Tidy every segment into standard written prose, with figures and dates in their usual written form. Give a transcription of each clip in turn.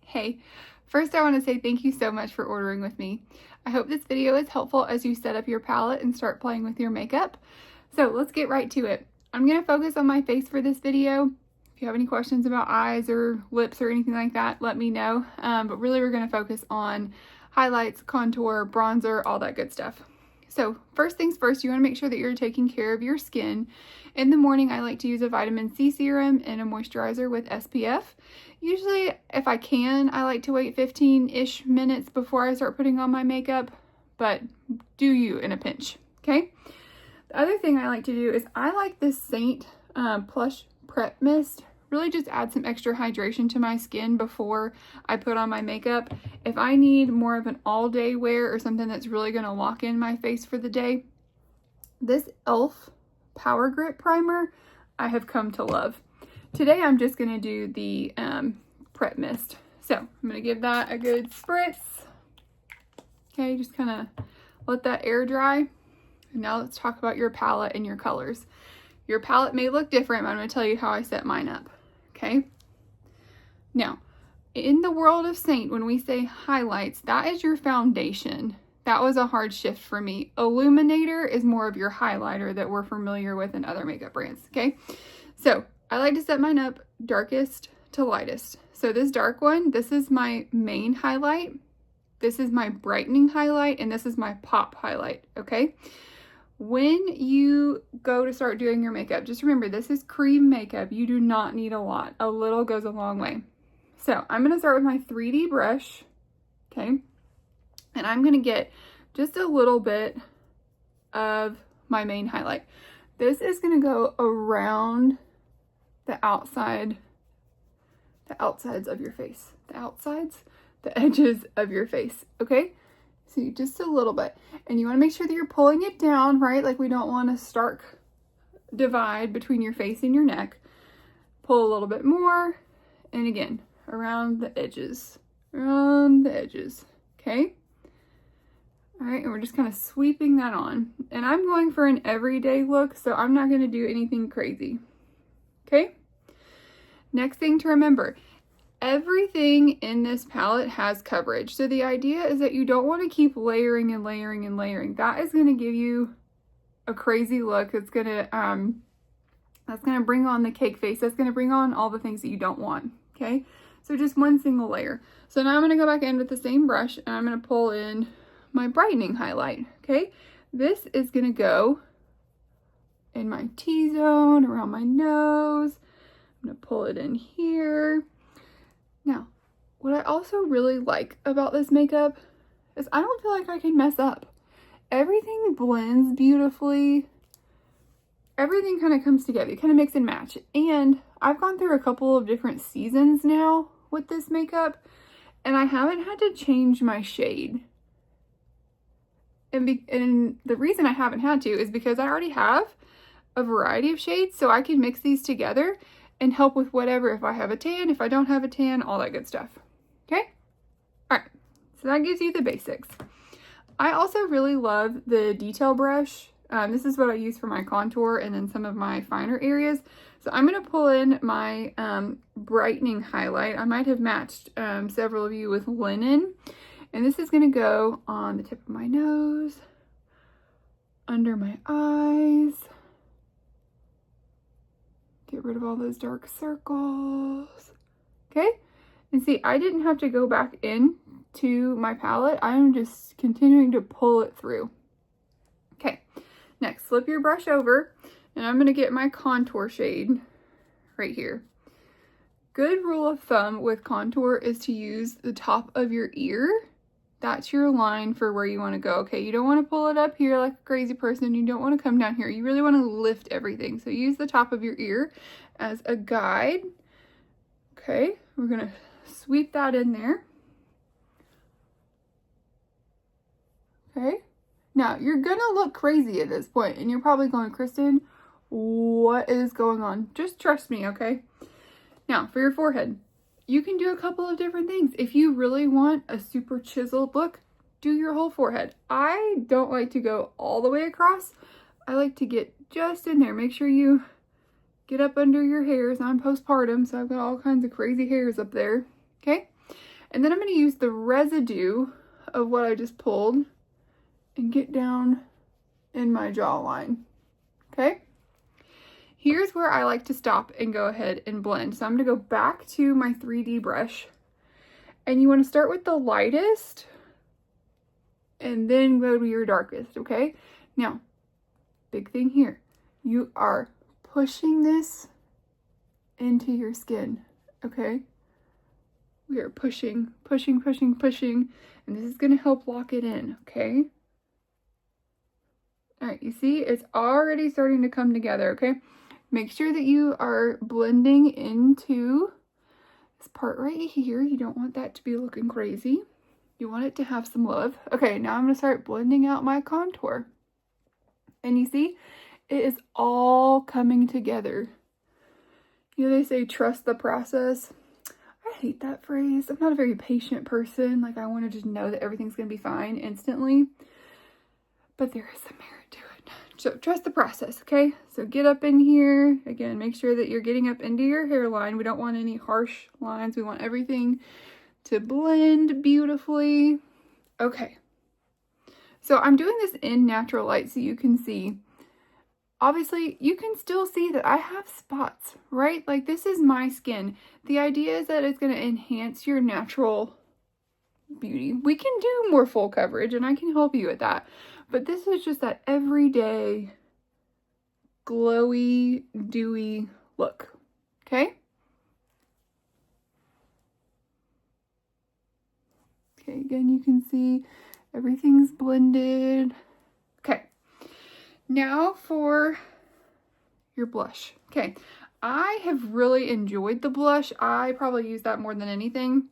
Hey, first I want to say thank you so much for ordering with me. I hope this video is helpful as you set up your palette and start playing with your makeup. So let's get right to it. I'm going to focus on my face for this video. If you have any questions about eyes or lips or anything like that, let me know. But really we're going to focus on highlights, contour, bronzer, all that good stuff. So first things first, you want to make sure that you're taking care of your skin. In the morning, I like to use a vitamin C serum and a moisturizer with SPF. Usually, if I can, I like to wait 15-ish minutes before I start putting on my makeup, but do you in a pinch, okay? The other thing I like to do is I like this SEINT Plush Prep Mist. Really just add some extra hydration to my skin before I put on my makeup. If I need more of an all-day wear or something that's really going to lock in my face for the day, this e.l.f. Power Grip Primer I have come to love. Today I'm just going to do the Prep Mist. So I'm going to give that a good spritz. Okay, just kind of let that air dry. And now let's talk about your palette and your colors. Your palette may look different, but I'm going to tell you how I set mine up. Okay? Now, in the world of SEINT, when we say highlights, that is your foundation. That was a hard shift for me. Illuminator is more of your highlighter that we're familiar with in other makeup brands. Okay? So, I like to set mine up darkest to lightest. So this dark one, this is my main highlight. This is my brightening highlight, and this is my pop highlight. Okay? When you go to start doing your makeup, just remember this is cream makeup. You do not need a lot. A little goes a long way. So I'm going to start with my 3D brush, okay? And I'm going to get just a little bit of my main highlight. This is going to go around the outsides of your face. The edges of your face, okay? So just a little bit. And you want to make sure that you're pulling it down, right? Like we don't want a stark divide between your face and your neck. Pull a little bit more. And again, around the edges. Okay? All right, and we're just kind of sweeping that on. And I'm going for an everyday look, so I'm not going to do anything crazy. Okay? Next thing to remember. Everything in this palette has coverage. So the idea is that you don't want to keep layering and layering and layering. That is going to give you a crazy look. It's going to, that's going to bring on the cake face. That's going to bring on all the things that you don't want. Okay. So just one single layer. So now I'm going to go back in with the same brush and I'm going to pull in my brightening highlight. Okay. This is going to go in my T-zone, around my nose. I'm going to pull it in here. Now, what I also really like about this makeup is I don't feel like I can mess up. Everything blends beautifully. Everything kind of comes together. You kind of mix and match. And I've gone through a couple of different seasons now with this makeup, and I haven't had to change my shade. And the reason I haven't had to is because I already have a variety of shades, so I can mix these together and help with whatever, if I have a tan, if I don't have a tan, all that good stuff. Okay? All right, so that gives you the basics. I also really love the detail brush. This is what I use for my contour and then some of my finer areas. So I'm gonna pull in my brightening highlight. I might have matched several of you with linen. And this is gonna go on the tip of my nose, under my eyes. Get rid of all those dark circles. Okay? And see, I didn't have to go back in to my palette. I'm just continuing to pull it through. Okay. Next, flip your brush over, and I'm going to get my contour shade right here. Good rule of thumb with contour is to use the top of your ear. That's your line for where you want to go. Okay, you don't want to pull it up here like a crazy person. You don't want to come down here. You really want to lift everything. So use the top of your ear as a guide. Okay, we're going to sweep that in there. Okay, now you're going to look crazy at this point, and you're probably going, Kristen, what is going on? Just trust me, okay? Now, for your forehead. You can do a couple of different things. If you really want a super chiseled look, do your whole forehead. I don't like to go all the way across. I like to get just in there. Make sure you get up under your hairs. I'm postpartum, so I've got all kinds of crazy hairs up there. Okay? And then I'm going to use the residue of what I just pulled and get down in my jawline. Okay? Here's where I like to stop and go ahead and blend. So I'm going to go back to my 3D brush. And you want to start with the lightest and then go to your darkest, okay? Now, big thing here. You are pushing this into your skin, okay? We are pushing, pushing, pushing, pushing, and this is going to help lock it in, okay? All right, you see, it's already starting to come together, okay? Make sure that you are blending into this part right here. You don't want that to be looking crazy. You want it to have some love. Okay, now I'm going to start blending out my contour. And you see, it is all coming together. You know, they say trust the process. I hate that phrase. I'm not a very patient person. Like, I want to just know that everything's going to be fine instantly. But there is some merit to it. So trust the process, okay? So get up in here. Again, make sure that you're getting up into your hairline. We don't want any harsh lines. We want everything to blend beautifully. Okay. So I'm doing this in natural light so you can see. Obviously, you can still see that I have spots, right? Like, this is my skin. The idea is that it's going to enhance your natural beauty. We can do more full coverage, and I can help you with that. But this is just that everyday, glowy, dewy look, okay? Okay, again, you can see everything's blended. Okay, now for your blush. Okay, I have really enjoyed the blush. I probably use that more than anything.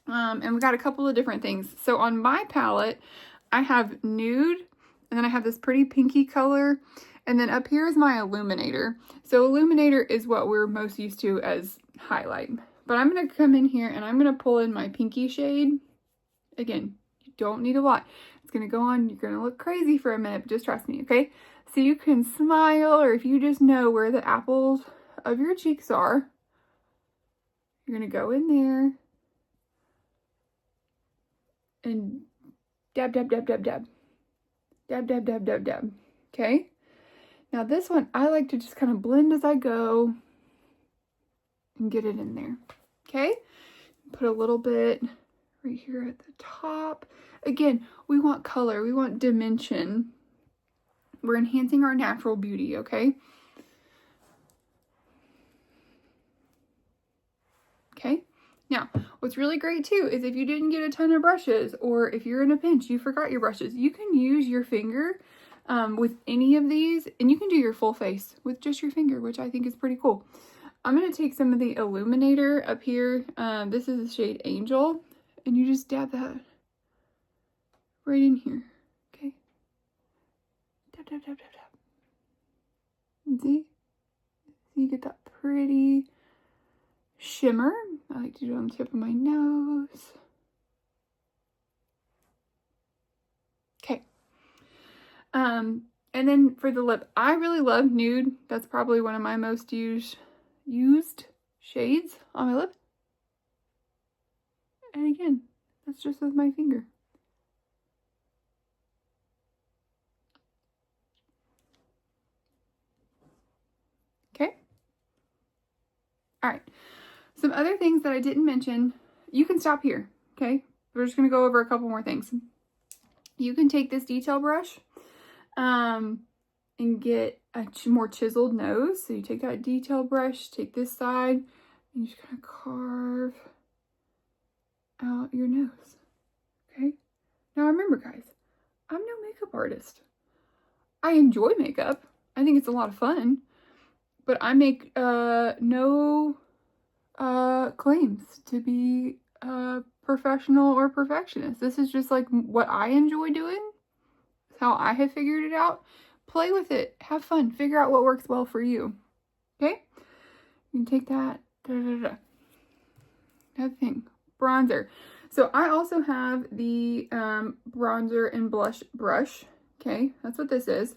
And we got a couple of different things. So on my palette, I have nude, and then I have this pretty pinky color, and then up here is my illuminator. So illuminator is what we're most used to as highlight. But I'm going to come in here and I'm going to pull in my pinky shade. Again, you don't need a lot. It's going to go on. You're going to look crazy for a minute, but just trust me, okay? So you can smile, or if you just know where the apples of your cheeks are, you're going to go in there and dab, dab, dab, dab, dab. Dab, dab, dab, dab, dab. Okay? Now this one, I like to just kind of blend as I go and get it in there. Okay? Put a little bit right here at the top. Again, we want color. We want dimension. We're enhancing our natural beauty, okay? Okay? Now, what's really great too is if you didn't get a ton of brushes, or if you're in a pinch, you forgot your brushes, you can use your finger with any of these, and you can do your full face with just your finger, which I think is pretty cool. I'm going to take some of the illuminator up here. This is the shade Angel, and you just dab that right in here. Okay? Dab, dab, dab, dab, dab. See? So you get that pretty shimmer. I like to do it on the tip of my nose. Okay. And then for the lip, I really love nude. That's probably one of my most used shades on my lip. And again, that's just with my finger. Okay. All right. Some other things that I didn't mention, you can stop here, okay? We're just going to go over a couple more things. You can take this detail brush and get a more chiseled nose. So you take that detail brush, take this side, and you just kind of carve out your nose, okay? Now remember, guys, I'm no makeup artist. I enjoy makeup. I think it's a lot of fun, but I make no claims to be a professional or perfectionist. This is just like what I enjoy doing. It's how I have figured it out. Play with it. Have fun. Figure out what works well for you. Okay? You can take that. Another thing. Bronzer. So I also have the bronzer and blush brush. Okay? That's what this is.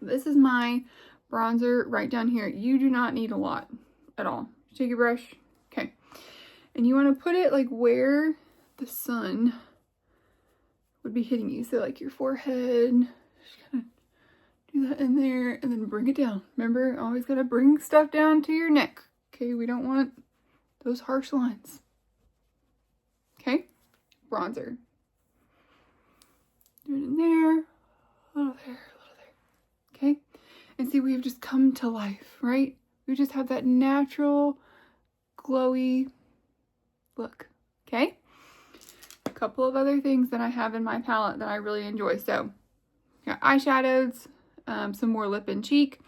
This is my bronzer right down here. You do not need a lot at all. Take your brush. Okay. And you want to put it like where the sun would be hitting you. So like your forehead, just kind of do that in there and then bring it down. Remember, always got to bring stuff down to your neck. Okay, we don't want those harsh lines. Okay, bronzer. Do it in there, a little there, a little there. Okay, and see, we've just come to life, right? We just have that natural, glowy look. Okay, a couple of other things that I have in my palette that I really enjoy. So, got eyeshadows, some more lip and cheek.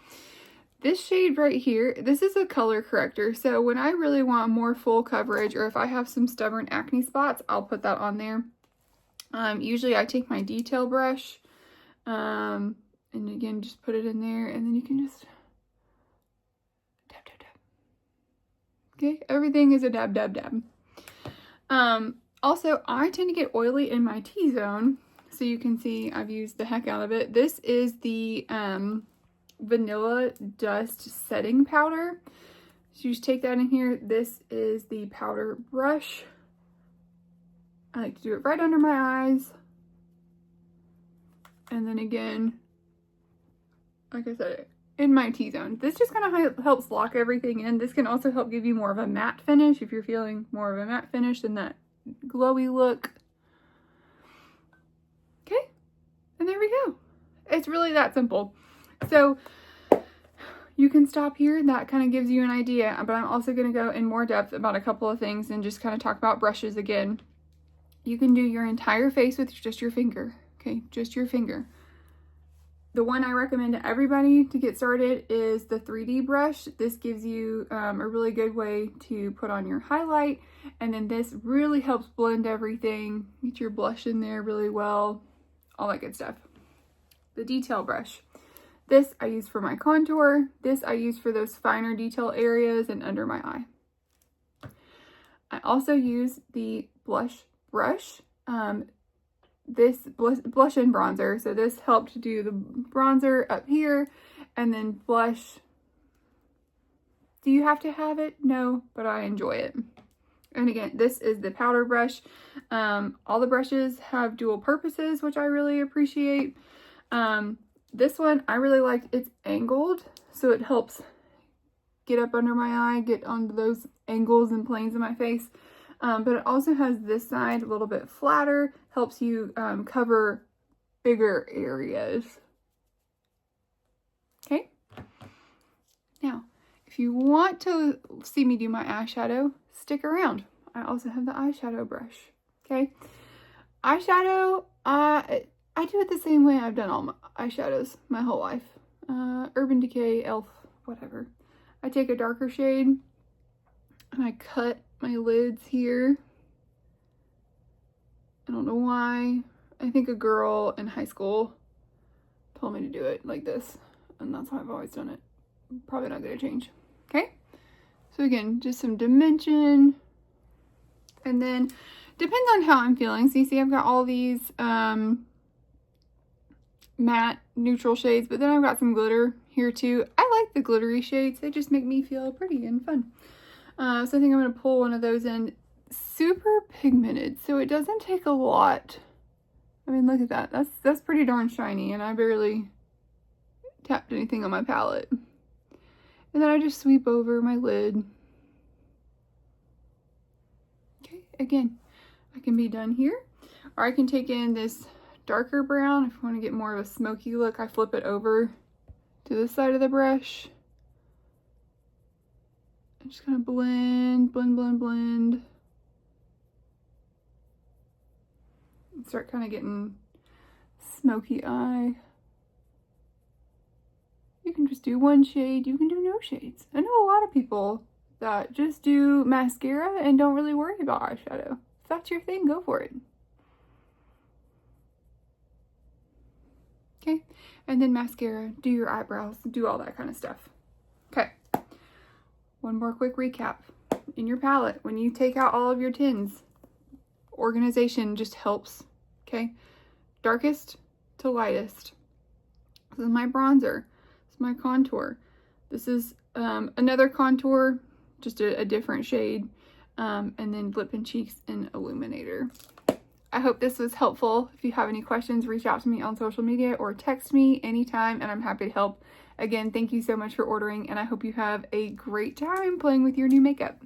This shade right here, this is a color corrector. So when I really want more full coverage, or if I have some stubborn acne spots, I'll put that on there. Usually I take my detail brush, and again, just put it in there, and then you can just dab, dab, dab. Okay, everything is a dab, dab, dab. Also, I tend to get oily in my T-zone, so you can see I've used the heck out of it. This is the Vanilla Dust Setting Powder. So you just take that in here. This is the powder brush. I like to do it right under my eyes. And then again, like I said, in my T-zone. This just kind of helps lock everything in. This can also help give you more of a matte finish if you're feeling more of a matte finish than that glowy look. Okay, and there we go. It's really that simple. So you can stop here. That kind of gives you an idea, but I'm also going to go in more depth about a couple of things and just kind of talk about brushes again. You can do your entire face with just your finger. Okay, just your finger. The one I recommend to everybody to get started is the 3D brush. This gives you a really good way to put on your highlight, and then this really helps blend everything, get your blush in there really well, all that good stuff. The detail brush. This I use for my contour. This I use for those finer detail areas and under my eye. I also use the blush brush. This blush and bronzer. So this helped do the bronzer up here, and then blush. Do you have to have it? No, but I enjoy it. And again, this is the powder brush. All the brushes have dual purposes, which I really appreciate. This one, I really like, it's angled, so it helps get up under my eye, get onto those angles and planes in my face. But it also has this side a little bit flatter, helps you cover bigger areas. Okay. Now, if you want to see me do my eyeshadow, stick around. I also have the eyeshadow brush. Okay. Eyeshadow, I do it the same way I've done all my eyeshadows my whole life. Urban Decay, Elf, whatever. I take a darker shade and I cut my lids here. I don't know why. I think a girl in high school told me to do it like this, and that's how I've always done it. Probably not going to change. Okay? So again, just some dimension. And then, depends on how I'm feeling. So you see I've got all these matte neutral shades, but then I've got some glitter here too. I like the glittery shades. They just make me feel pretty and fun. So I think I'm going to pull one of those in. Super pigmented, so it doesn't take a lot. I mean, look at that. That's pretty darn shiny, and I barely tapped anything on my palette. And then I just sweep over my lid. Okay, again, I can be done here, or I can take in this darker brown. If I want to get more of a smoky look, I flip it over to this side of the brush. I'm just gonna blend, blend, blend, blend. And start kind of getting smoky eye. You can just do one shade, you can do no shades. I know a lot of people that just do mascara and don't really worry about eyeshadow. If that's your thing, go for it. Okay, and then mascara, do your eyebrows, do all that kind of stuff. Okay, one more quick recap. In your palette, when you take out all of your tins, organization just helps. Okay, darkest to lightest. This is my bronzer. This is my contour. This is another contour, just a different shade. and then lip and cheeks in Illuminator. I hope this was helpful. If you have any questions, reach out to me on social media or text me anytime, and I'm happy to help. Again, thank you so much for ordering, and I hope you have a great time playing with your new makeup.